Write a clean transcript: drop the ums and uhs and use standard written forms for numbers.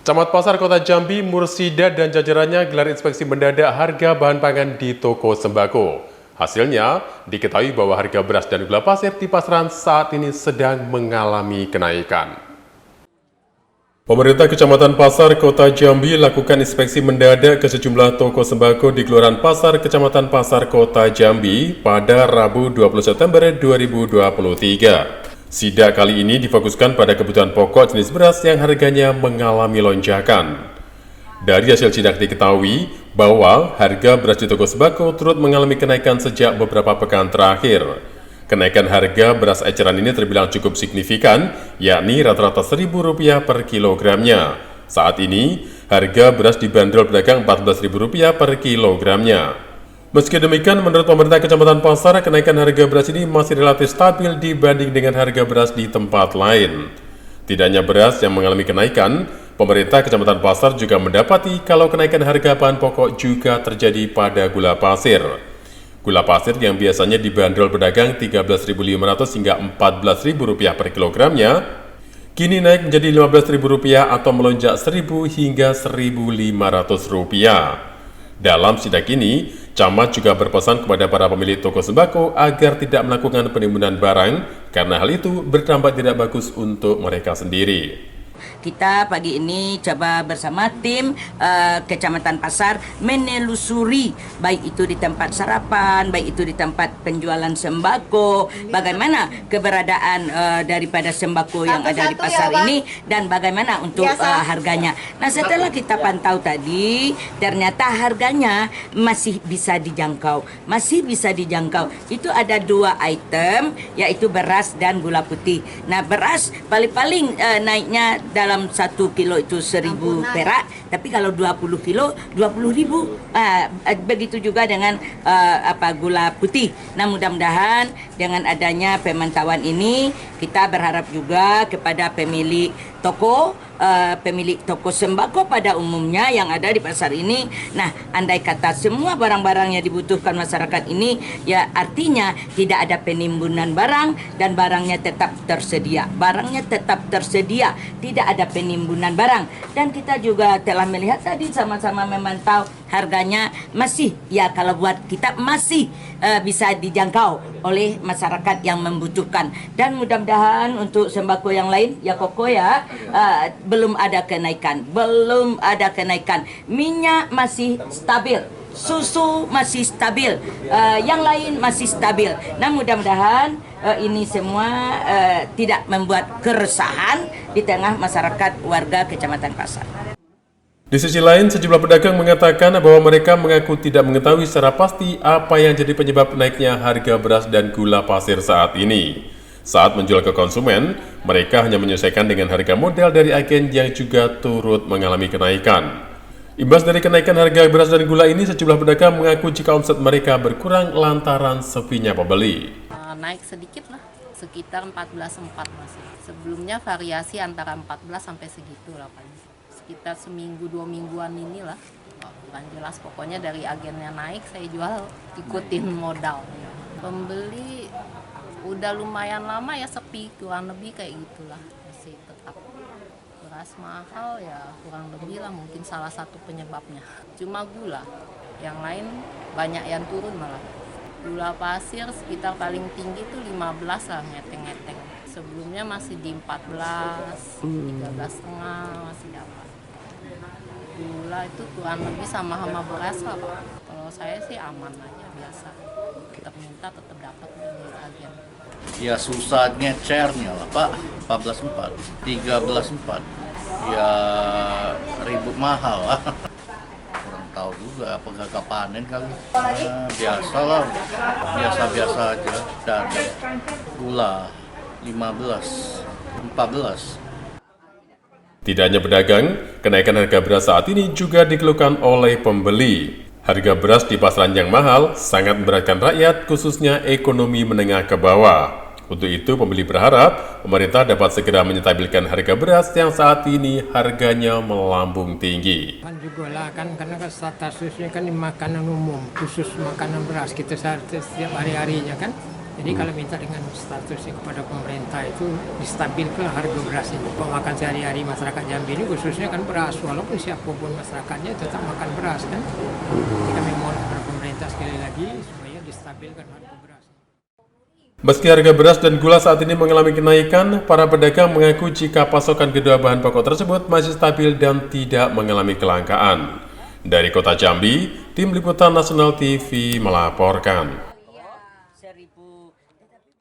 Camat Pasar Kota Jambi, Mursida dan jajarannya gelar inspeksi mendadak harga bahan pangan di toko sembako. Hasilnya, diketahui bahwa harga beras dan gula pasir di pasaran saat ini sedang mengalami kenaikan. Pemerintah Kecamatan Pasar Kota Jambi lakukan inspeksi mendadak ke sejumlah toko sembako di Kelurahan Pasar, Kecamatan Pasar Kota Jambi pada Rabu 20 September 2023. Sidak kali ini difokuskan pada kebutuhan pokok jenis beras yang harganya mengalami lonjakan. Dari hasil sidak diketahui bahwa harga beras di toko sembako turut mengalami kenaikan sejak beberapa pekan terakhir. Kenaikan harga beras eceran ini terbilang cukup signifikan, yakni rata-rata Rp1.000 per kilogramnya. Saat ini, harga beras dibanderol pedagang Rp14.000 per kilogramnya. Meski demikian, menurut pemerintah Kecamatan Pasar, kenaikan harga beras ini masih relatif stabil dibanding dengan harga beras di tempat lain. Tidak hanya beras yang mengalami kenaikan, pemerintah Kecamatan Pasar juga mendapati kalau kenaikan harga bahan pokok juga terjadi pada gula pasir. Gula pasir yang biasanya dibanderol pedagang Rp13.500 hingga Rp14.000 per kilogramnya, kini naik menjadi Rp15.000 atau melonjak Rp1.000 hingga Rp1.500. Dalam sidak ini, Camat juga berpesan kepada para pemilik toko sembako agar tidak melakukan penimbunan barang, karena hal itu berdampak tidak bagus untuk mereka sendiri. Kita pagi ini coba bersama tim Kecamatan Pasar menelusuri baik itu di tempat sarapan, baik itu di tempat penjualan sembako, bagaimana keberadaan daripada sembako yang ada di pasar ini dan bagaimana untuk harganya. Nah, setelah kita pantau tadi, ternyata harganya masih bisa dijangkau. Itu ada 2 item, yaitu beras dan gula putih. Nah, beras paling-paling naiknya dalam 1 kilo itu 1.000 perak, tapi kalau 20 kilo 20.000. Begitu juga dengan gula putih. Nah, mudah-mudahan dengan adanya pemantauan ini, kita berharap juga kepada pemilik toko sembako pada umumnya yang ada di pasar ini. Nah, andai kata semua barang-barang yang dibutuhkan masyarakat ini, ya artinya tidak ada penimbunan barang dan barangnya tetap tersedia. Tidak ada penimbunan barang. Dan kita juga telah melihat tadi sama-sama memantau harganya masih, ya kalau buat kita masih bisa dijangkau oleh masyarakat yang membutuhkan. Dan mudah-mudahan untuk sembako yang lain, ya Koko ya, belum ada kenaikan. Minyak masih stabil, susu masih stabil, yang lain masih stabil. Nah, mudah-mudahan ini semua tidak membuat keresahan di tengah masyarakat warga Kecamatan Pasar. Di sisi lain, sejumlah pedagang mengatakan bahwa mereka mengaku tidak mengetahui secara pasti apa yang jadi penyebab naiknya harga beras dan gula pasir saat ini. Saat menjual ke konsumen, mereka hanya menyesuaikan dengan harga modal dari agen yang juga turut mengalami kenaikan. Imbas dari kenaikan harga beras dan gula ini, sejumlah pedagang mengaku jika omset mereka berkurang lantaran sepinya pembeli. Naik sedikit lah, sekitar 14,4 masih. Sebelumnya variasi antara 14 sampai segitu lah paling. Sekitar seminggu 2 mingguan inilah. Bukan jelas, pokoknya dari agennya naik, saya jual ikutin modal. Pembeli udah lumayan lama ya sepi, kurang lebih kayak gitulah. Masih tetap beras mahal ya, kurang lebih lah mungkin salah satu penyebabnya. Cuma gula, yang lain banyak yang turun malah. Gula pasir sekitar paling tinggi tuh 15 lah, ngeteng-ngeteng. Sebelumnya masih di 14, 13,5 masih dapat. Gula itu kurang lebih sama beras lah Pak. Kalau saya sih aman aja, biasa. Tetap minta tetap dapat dari agen. Ya susah ngecernya lah Pak, 14,4, 13,4. Ya ribut mahal lah. Kurang tahu juga apa gagal panen kali. Biasalah, biasa-biasa aja. Dan gula 15, 14. Tidak hanya pedagang, kenaikan harga beras saat ini juga dikeluhkan oleh pembeli. Harga beras di pasaran yang mahal sangat memberatkan rakyat, khususnya ekonomi menengah ke bawah. Untuk itu, pembeli berharap pemerintah dapat segera menstabilkan harga beras yang saat ini harganya melambung tinggi. Kan juga lah, karena statusnya kan di makanan umum, khusus makanan beras kita setiap hari-harinya kan. Jadi kalau minta dengan statusnya kepada pemerintah itu distabilkan harga beras ini. Pemakan sehari-hari masyarakat Jambi ini khususnya kan beras, walaupun siapapun masyarakatnya tetap makan beras kan. Jadi kami mohon kepada pemerintah sekali lagi supaya distabilkan harga beras. Meski harga beras dan gula saat ini mengalami kenaikan, para pedagang mengaku jika pasokan kedua bahan pokok tersebut masih stabil dan tidak mengalami kelangkaan. Dari Kota Jambi, Tim Liputan Nasional TV melaporkan.